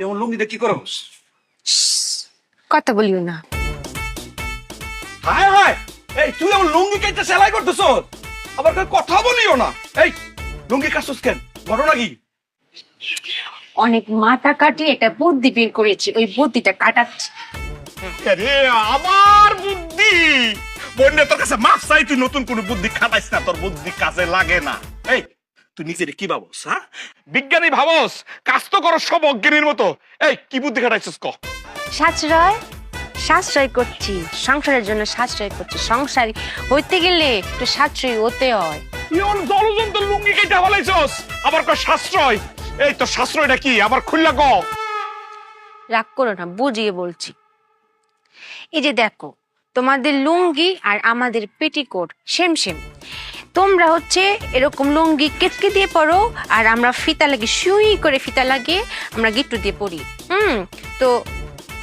এমন লুঙ্গিটা কি করো? কথা বলিও না। হায় হায়, এই তুই আমার লুঙ্গি কেটে সেলাই করতেছ, আবার কথা বলিও না। এই লুঙ্গি কাটছস কেন? ঘটনা কি? অনেক মাথা কাটিয়ে এটা বুদ্ধি বের করেছি, ওই বুদ্ধিটা কাটাচ্ছি। আরে আমার বুদ্ধি! বন্যা তোর কাছে মাফ চাই, তুই নতুন কোন বুদ্ধি খাটাইস না, তোর বুদ্ধি কাজে লাগে না। এই তুই নিজের কি ভাবস? হ্যাঁ, বিজ্ঞানী ভাবস? কাজ তো করো সব অজ্ঞানীর মতো। এই কি বুদ্ধি খাটাইছিস ক? সাশ্রয় সাশ্রয় করছি, সংসারের জন্য সাশ্রয় করছি। সংসার হইতে গেলে একটু সাশ্রয় হতে হয়। ইয়ন জলজন্ত লুঙ্গি কেটে ফলাইছস, আবার কয় সাশ্রয়। এই তো সাশ্রয়টা কি আবার খুললা ক? রাগ করো না, বুঝিয়ে বলছি। এই যে দেখো, তোমাদের লুঙ্গি আর আমাদের পেটিকোট সেম সেম। তোমরা হচ্ছে এরকম লুঙ্গি কেচকে দিয়ে পরো, আর আমরা ফিতা লাগিয়ে সুই করে ফিতা লাগিয়ে আমরা গিট্টু দিয়ে পরি। তো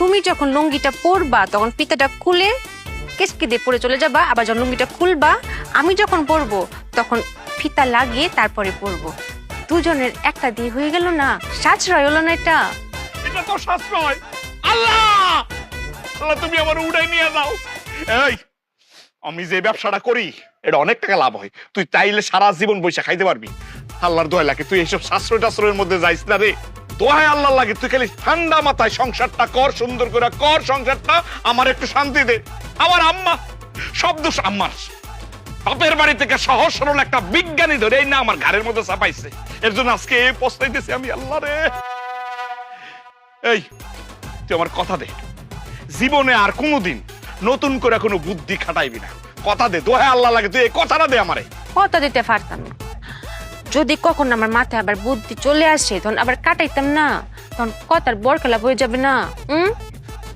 তুমি যখন লুঙ্গিটা পরবা তখন ফিতাটা খুলে কেচকে দিয়ে পরে চলে যাবা, আবার যখন লুঙ্গিটা খুলবা আমি যখন পরবো তখন ফিতা লাগিয়ে তারপরে পরবো। দুজনের একটা দিয়ে হয়ে গেল না? সাশ্রয় হলো না এটা? এটা তো সাশ্রয়। আল্লাহ আল্লাহ, তুমি আমার উড়াই নিয়ে যাও। এই আমি যে ব্যবসাটা করি এটা অনেক টাকা লাভ হয়, তুই চাইলে সারা জীবন বৈশা খাইতে পারবি। আল্লাহর দোয়া লাগে তুই এইসব সাশ্রয় টাশ্রয়ের মধ্যে যাইস না রে। দোহাই আল্লাহ লাগে, তুই খালি ঠান্ডা মাথায় সংসারটা কর, সুন্দর করে কর সংসারটা, আমার একটু শান্তি দে। আমার আম্মা, সব দোষ আম্মার। বাপের বাড়ি থেকে সহজ সরল একটা বিজ্ঞানী ধরে এই না আমার ঘরের মধ্যে চাপাইছে, এর জন্য আজকে পস্তাইতেছি আমি। আল্লাহ রে, এই তুই আমার কথা দে, জীবনে আর কোনোদিন নতুন করে কোনো বুদ্ধি খাটাইবি না। কথা দে, দোহাই আল্লাহ লাগে, তুই এই কথাটা দে আমারে। কথা দিতে পারতাম না। যদি কখন আমার মাথায় আবার বুদ্ধি চলে আসে তখন আবার কাটাইতাম না, তখন কথার বরখেলাপ হয়ে যাবে না।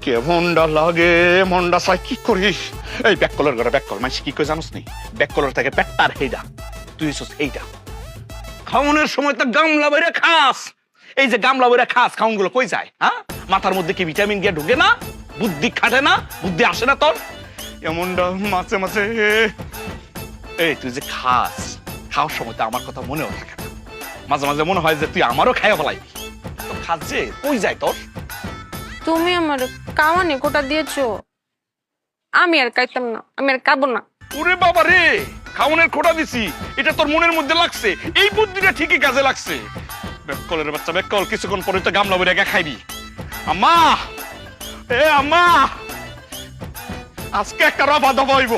কেমনটা লাগে, মনটা চাই কি করিস। এই ব্যাককলের ঘরে ব্যাককল মাইসি কি কই জানোস নি? ব্যাককলের থেকে পেটটার হেইডা, তুই হইছস এইটা। খাওনের সময় তো গামলা বইরা খাস, এই যে গামলা বইরা খাস, খাউন গুলো কই যায়? হ্যাঁ, মাথার মধ্যে কি ভিটামিন গিয়ে ঢুকে না? বুদ্ধি খাটে না? বুদ্ধি আসে না তোর? এমনটা মাঝে মাঝে। এই তুই যে খাস, খাওয়ার সময় তো আমার কথা মনেও থাকে না, মাঝে মাঝে মনে হয় যে তুই আমারও খাইয়া ফেলাইবি। তো খাস যে কই যায় তোর? তুমি আমার কামানে কোটা দিয়েছো, আমি আর খাইতাম না, আমি আর খাবো না। ওরে বাবা রে, খাওনের খোটা দিছি, এটা তোর মনের মধ্যে লাগছে, এই বুদ্ধিটা ঠিকই কাজে লাগছে। বেককলের বাচ্চা বেককল, কিছুক্ষণ পরে তো গামলা বইরা খাইবি। আম্মা, এ আম্মা, আজকে একটা রফা দফা হইব।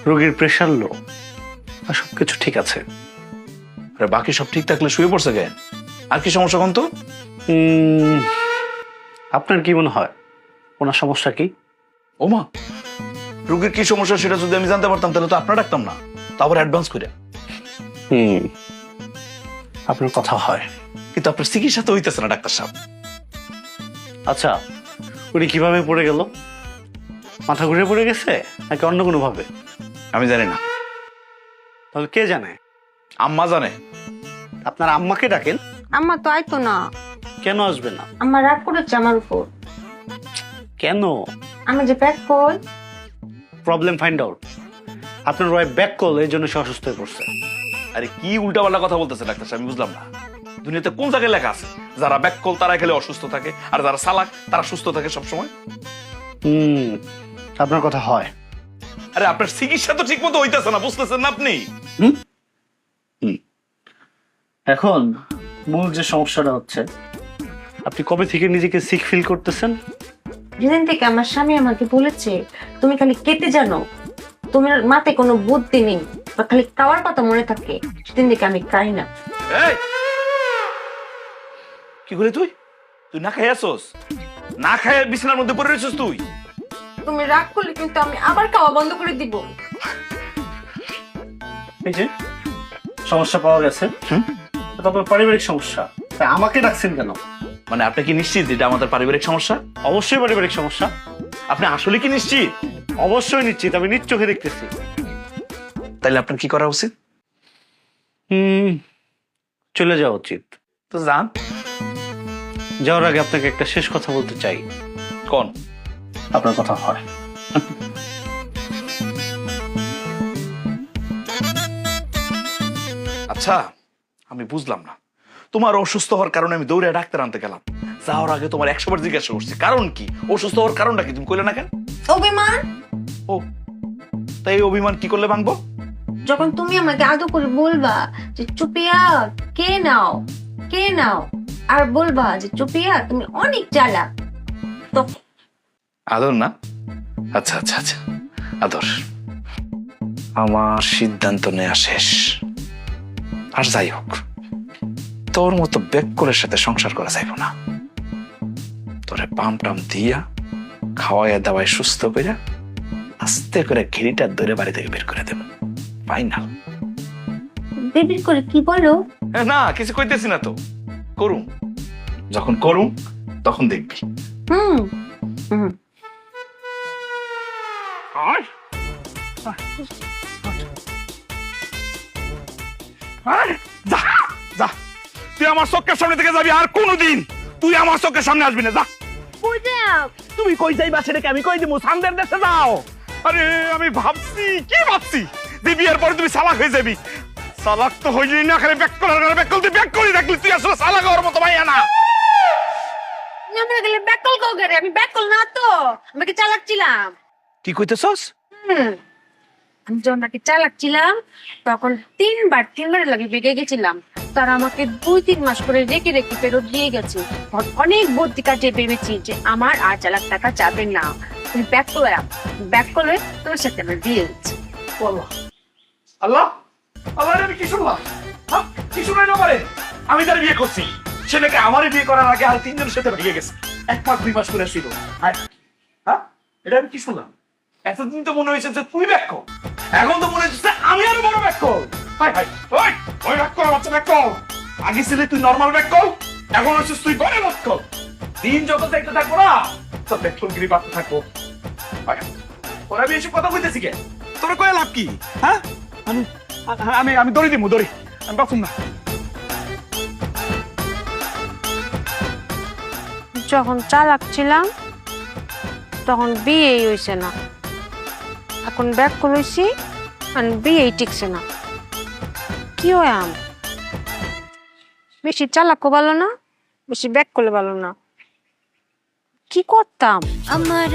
রোগীর প্রেশার লো আর সবকিছু ঠিক আছে। আরে বাকি সব ঠিক থাকলে শুয়ে পড়ছে কেন? আর কি সমস্যা কোন তো? আপনার কি মনে হয় ওনার সমস্যা কি? ওমা, রোগীর কি সমস্যা সেটা যদি আমি জানতে পারতাম তাহলে তো আপনার ডাকতাম না, তারপর অ্যাডভান্স করে। আপনার কথা হয়, কিন্তু আপনার চিকিৎসা তো হইতেছে না ডাক্তার সাহেব। আচ্ছা উনি কিভাবে পড়ে গেল? মাথা ঘুরে পড়ে গেছে নাকি অন্য কোনো ভাবে? আমি জানি না। তাহলে কে জানে? আম্মা জানে। আপনার আম্মাকে ডাকেন। আম্মা তো আইতো না। কেন আসবে না? আমার রাগ করেছে আমার উপর। কেন? আমি যে back call. Problem find out. আপনার ওয়াইফ ব্যাক কল, এই জন্য সে অসুস্থ হয়ে পড়ছে। আরে কি উল্টাপাল্টা কথা বলতেছে ডাক্তার সাহেব, আমি বুঝলাম না। দুনিয়াতে কোন জায়গায় লেখা আছে যারা ব্যাককল তারা খেলে অসুস্থ থাকে, আর যারা চালাক তারা সুস্থ থাকে সবসময়? আপনার কথা হয়। আরে আপনার চিকিৎসা তো ঠিক মতো হইতেছে না, বুঝতেছেন না আপনি? এখন মূল যে সমস্যাটা হচ্ছে, আপনি কবে থেকে নিজেকে সিক ফিল করতেছেন? যেদিন থেকে আমার স্বামী আমাকে বলেছে তুমি খালি কেটে জানো, তোমার মাথায় কোনো বুদ্ধি নেই, বা খালি খাওয়ার কথা মনে থাকে, সেদিন থেকে আমি খাই না। এই কি করে তুই তুই না খাই আসোস? না খায় বিছানার মধ্যে পড়ে রয়েছিস তুই? তুমি রাগ করলে কিন্তু আমি আবার খাওয়া বন্ধ করে দিব। এই যে সমস্যা পাওয়া গেছে, এটা আপনার পারিবারিক সমস্যা, তাই আমাকে ডাকছেন কেন? মানে আপনি কি নিশ্চিত এটা আমাদের পারিবারিক সমস্যা? অবশ্যই পারিবারিক সমস্যা। আপনি আসলে কি নিশ্চিত? অবশ্যই নিশ্চিত, আমি নিজ চোখে দেখতেছি। তাইলে আপনার কি করা উচিত? চলে যাওয়া উচিত। তো যান। যাওয়ার আগে আপনাকে একটা শেষ কথা বলতে চাই। কোন? আপনার কথা হয়। আচ্ছা, আমি বুঝলাম না, তোমার অসুস্থ হওয়ার কারণে আমি দৌড়ে ডাক্তার আনতে গেলাম, যাওয়ার আগে তোমার 100 বার জিজ্ঞাসা করছি কারণ কি, অসুস্থ হওয়ার কারণটা কি, তুমি কইলে না কেন? অভিমান। ও, তাই এই অভিমান কি করলে ভাঙবো? যখন তুমি আমাকে আদর করে বলবা যে চুপিয়া কে নাও কে নাও, আর বলবা যে চুপিয়া তুমি অনেক চালাক, তখন আদর না? আচ্ছা আচ্ছা আচ্ছা, আদর। আমার সিদ্ধান্ত নেওয়া শেষ। আর যাই হোক, তোর মতো বেক্কলের সাথে সংসার করা যাইব না। তোরে পাম টাম দিয়া খাওয়াইয়া দাওয়াই সুস্থ কইরা আস্তে করে ঘিরিটা ধরে বাড়ি থেকে বের করে দেব, ফাইনাল। বেবি করে কি বলো? না কিছু কইতেছি না তো, করুম, যখন করুম তখন দেখবি। হুম হুম। আর আর যা যা, তুই আমার চোখের সামনে থেকে যাবি, আর কোনোদিন তুই আমার চোখের সামনে আসবি না, যা। তুমি কই যাইবা সেটাকে আমি কই দিমু, সান্দের দেশে যাও। আরে আমি ভাবছি, কি ভাবছি যে বিয়ের পরে তুমি সালাক হয়ে যাবি। সালাক তো হইলি না, খালি ব্যাক করার ঘরে ব্যাক করতে, ব্যাক করে দেখলি তুই আসলে সালাক হওয়ার মতো ভাইয়া না। আমরা গেলে ব্যাকল কও করে, আমি ব্যাকল না তো, আমাকে চালাচ্ছিলাম। কি কইতেছস? আমি যখন নাকি চালাচ্ছিলাম তখন তিনবারের লাগে বেগে গেছিলাম, তারা আমাকে 2-3 মাস করে রেখে রেখে ফেরত দিয়ে গেছে। অনেক বুদ্ধি কাটিয়ে ভেবেছি যে আমার আর চালাক টাকা যাবে না, তুমি ব্যাক করে তোর সাথে আমার বিয়ে হচ্ছে। আল্লাহ আল্লাহ আল্লাহ, আমি কি শুনলাম? হ্যাঁ, কি শুনাই না পারে? আমি তার বিয়ে করছি, সে নাকি আমারই বিয়ে করার আগে আর 3 জনের সাথে ভেগে গেছে, 1 মাস 2 মাস করে ছিল। হ্যাঁ, এটা আমি কি শুনলাম? এতদিন তো মনে হয়েছে যে তুই ব্যাক, এখন তো মনে হচ্ছে আমি আরো বড় ব্যাক। হাই হাই, ওই ওই ব্যাক কর, বাচ্চা ব্যাক কর। আগে ছিলে তুই নরমাল ব্যাক কর, এখন হচ্ছিস তুই বড় ব্যাক কর। দিন যত দেখতে থাকবো না, তো ব্যাক গিরি বাড়তে থাকবো। ওরা আমি এসব কথা কইতেছি কে? তোরা কয়ে লাভ কি? হ্যাঁ, আমি আমি দড়ি দিমু, দড়ি আমি বাঁচুম না। যখন চালাক ছিলাম তখন বিয়েই হইছে না, এখন ব্যাক করেছি আর বিয়েই টিকছে না। কি হয় আম, বেশি চালাকও ভালো না, বেশি ব্যাক করলে ভালো না, কি করতাম? আমার